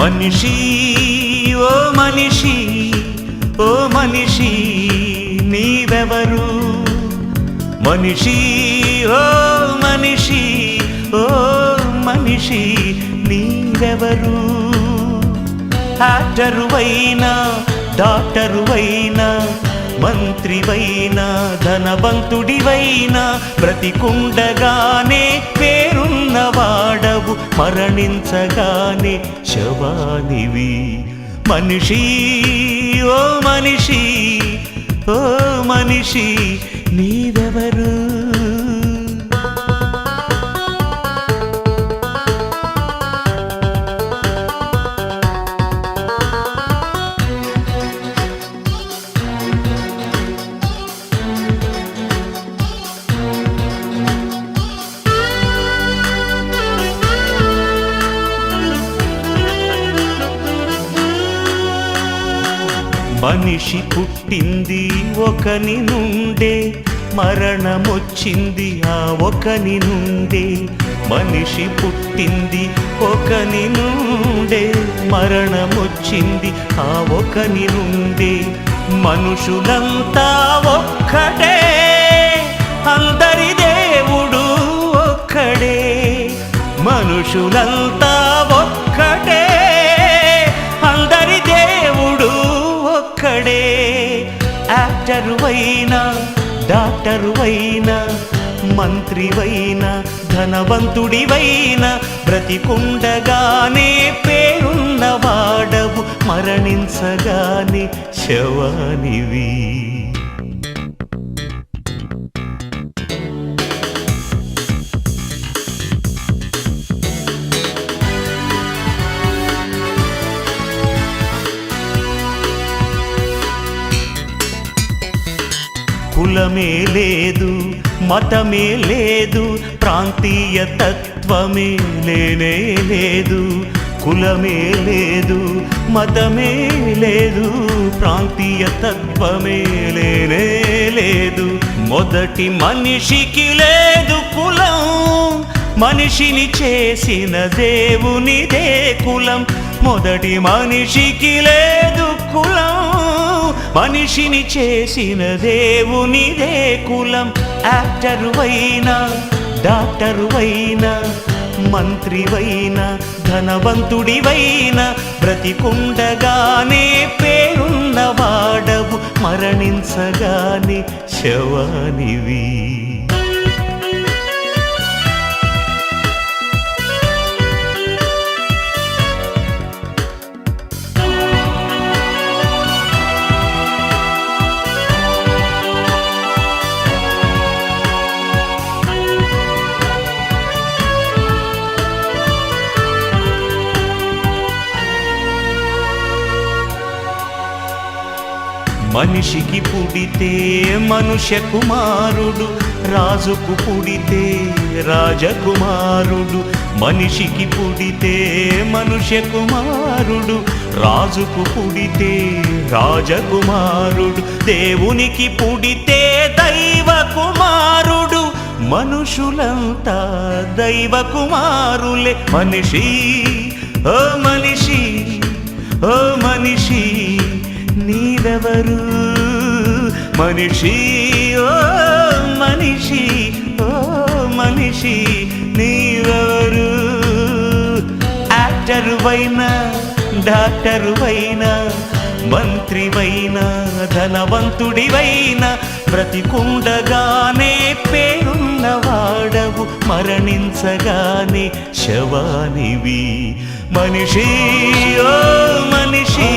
మనిషి ఓ మనిషి ఓ మనిషి నీవెవరు మనిషి ఓ మనిషి ఓ మనిషి నీవెవరు యాక్టరువైనా డాక్టరువైనా మంత్రివైనా ధనవంతుడివైనా బ్రతికుండగానే పేరున్నవాడవు మరణించగానే శవానివి మనిషి ఓ మనిషి ఓ మనిషి నీవెవరు మనిషి పుట్టింది ఒకని నుండే మరణమొచ్చింది ఆ ఒకని నుండే మనిషి పుట్టింది ఒకని నుండే మరణమొచ్చింది ఆ ఒకని నుండే మనుషులంతా ఒక్కటే అందరి దేవుడు ఒక్కడే మనుషులంతా ఒక్కటే అందరి దేవుడు ఒక్కడే యాక్టరువైనా డాక్టరువైనా మంత్రివైనా ధనవంతుడివైనా బ్రతికుండగానే పేరున్నవాడవు మరణించగానే శవానివి కులమే లేదు మతమే లేదు ప్రాంతీయ తత్వమే లేనే లేదు కులమే లేదు మతమే లేదు ప్రాంతీయ తత్వమే లేనే లేదు మొదటి మనిషికి లేదు కులం మనిషిని చేసిన దేవునిదే కులం మొదటి మనిషికి లేదు కులం మనిషిని చేసిన దేవునిదే కులం యాక్టరువైనా డాక్టరువైనా మంత్రివైనా ధనవంతుడివైనా బ్రతికుండగానే పేరున్నవాడవు మరణించగానే శవానివి మనిషికి పుడితే మనుష్య కుమారుడు రాజుకు పుడితే రాజకుమారుడు మనిషికి పుడితే మనుష్య కుమారుడు రాజుకు పుడితే రాజకుమారుడు దేవునికి పుడితే దైవ కుమారుడు మనుషులంతా దైవ కుమారులే మనిషి ఓ మనిషి ఓ మనిషి నీవెవరు మనిషి ఓ మనిషి ఓ మనిషి నీవెవరు యాక్టరువైనా డాక్టరువైనా మంత్రివైనా ధనవంతుడివైనా బ్రతికుండగానే పేరున్నవాడవు మరణించగానే శవానివి మనిషి ఓ మనిషి